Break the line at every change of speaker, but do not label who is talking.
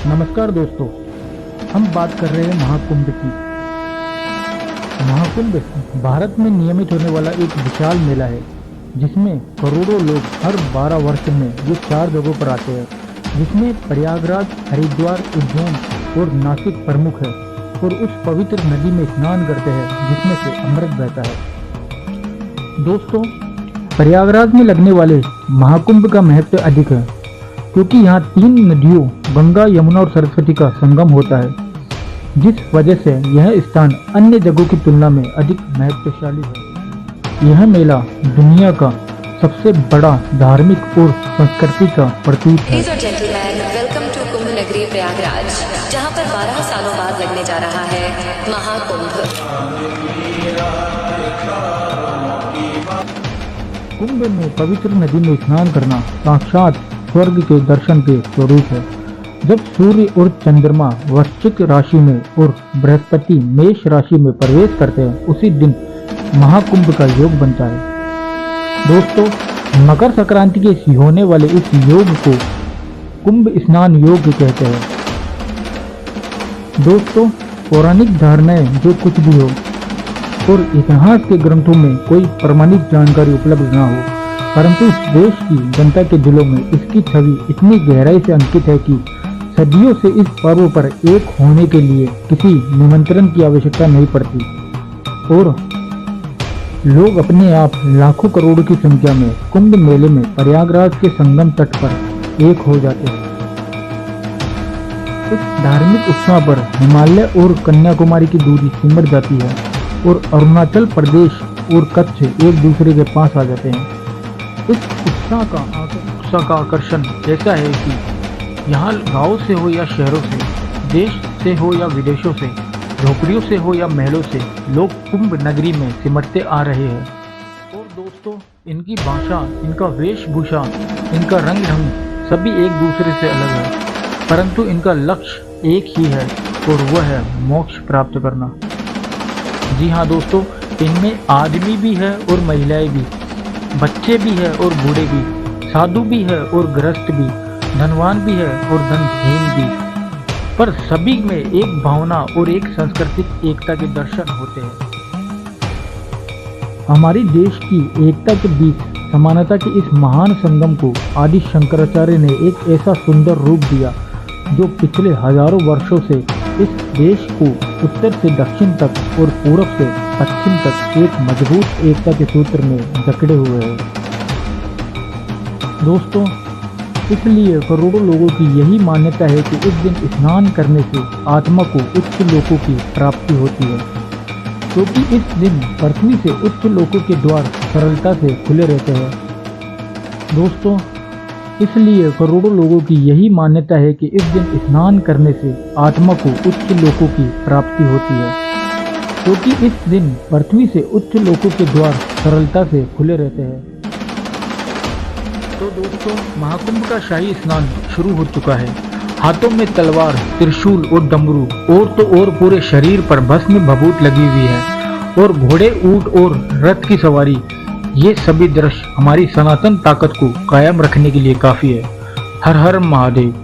नमस्कार दोस्तों, हम बात कर रहे हैं महाकुंभ की। महाकुंभ भारत में नियमित होने वाला एक विशाल मेला है जिसमें करोड़ों लोग हर 12 वर्ष में ये 4 जगहों पर आते हैं, जिसमें प्रयागराज, हरिद्वार, उज्जैन और नासिक प्रमुख है और उस पवित्र नदी में स्नान करते हैं जिसमें से अमृत बहता है। दोस्तों, प्रयागराज में लगने वाले महाकुंभ का महत्व अधिक है क्योंकि यहाँ 3 नदियों गंगा, यमुना और सरस्वती का संगम होता है, जिस वजह से यह स्थान अन्य जगहों की तुलना में अधिक महत्वशाली है। यह मेला दुनिया का सबसे बड़ा धार्मिक और संस्कृति का प्रतीक है।
वेलकम टू कुंभ नगरी प्रयागराज, जहां पर 12 सालों बाद लगने जा रहा है महाकुंभ।
कुंभ में पवित्र नदी में स्नान करना साक्षात स्वर्ग के दर्शन के स्वरूप है। जब सूर्य और चंद्रमा वृश्चिक राशि में और बृहस्पति मेष राशि में प्रवेश करते हैं, उसी दिन महाकुंभ का योग बनता है। दोस्तों, मकर संक्रांति के होने वाले इस योग को कुंभ स्नान योग कहते हैं। दोस्तों, पौराणिक धारणाएं जो कुछ भी हो और इतिहास के ग्रंथों में कोई प्रमाणित जानकारी उपलब्ध ना हो, परंतु देश की जनता के दिलों में इसकी छवि इतनी गहराई से अंकित है कि सदियों से इस पर्व पर एक होने के लिए किसी निमंत्रण की आवश्यकता नहीं पड़ती और लोग अपने आप लाखों करोड़ों की संख्या में कुंभ मेले में प्रयागराज के संगम तट पर एक हो जाते हैं। इस धार्मिक उत्सव पर हिमालय और कन्याकुमारी की दूरी सिमट जाती है और अरुणाचल प्रदेश और कच्छ एक दूसरे के पास आ जाते हैं। इस उत्साह का आकर्षण ऐसा है कि यहाँ गाँव से हो या शहरों से, देश से हो या विदेशों से, झोपड़ियों से हो या महलों से, लोग कुंभ नगरी में सिमटते आ रहे हैं। और दोस्तों, इनकी भाषा, इनका वेशभूषा, इनका रंग ढंग सभी एक दूसरे से अलग है, परंतु इनका लक्ष्य एक ही है और वह है मोक्ष प्राप्त करना। जी हाँ दोस्तों, इनमें आदमी भी है और महिलाएं भी, बच्चे भी है और बूढ़े भी, साधु भी है और गृहस्थ भी, धनवान भी है और धनहीन भी, पर सभी में एक भावना और एक सांस्कृतिक एकता के दर्शन होते हैं। हमारी देश की एकता के बीच समानता के इस महान संगम को आदि शंकराचार्य ने एक ऐसा सुंदर रूप दिया जो पिछले हजारों वर्षों से इस देश को उत्तर से दक्षिण तक और पूर्व से पश्चिम तक एक मजबूत एकता के सूत्र में जकड़े हुए हैं। दोस्तों, इसलिए करोड़ों लोगों की यही मान्यता है कि इस दिन स्नान करने से आत्मा को उच्च लोकों की प्राप्ति होती है, क्योंकि इस दिन पृथ्वी से उच्च लोकों के द्वार सरलता से खुले रहते हैं। दोस्तों, इसलिए करोड़ों लोगों की यही मान्यता है कि इस दिन स्नान करने से आत्मा को उच्च लोकों की प्राप्ति होती है, क्योंकि इस दिन पृथ्वी से उच्च लोकों के द्वार सरलता से खुले रहते हैं। तो दोस्तों, महाकुंभ का शाही स्नान शुरू हो चुका है। हाथों में तलवार, त्रिशूल और डमरू, और तो और पूरे शरीर पर भस्म भभूत लगी हुई है और घोड़े, ऊंट और रथ की सवारी। ये सभी दृश्य हमारी सनातन ताकत को कायम रखने के लिए काफी है। हर हर महादेव।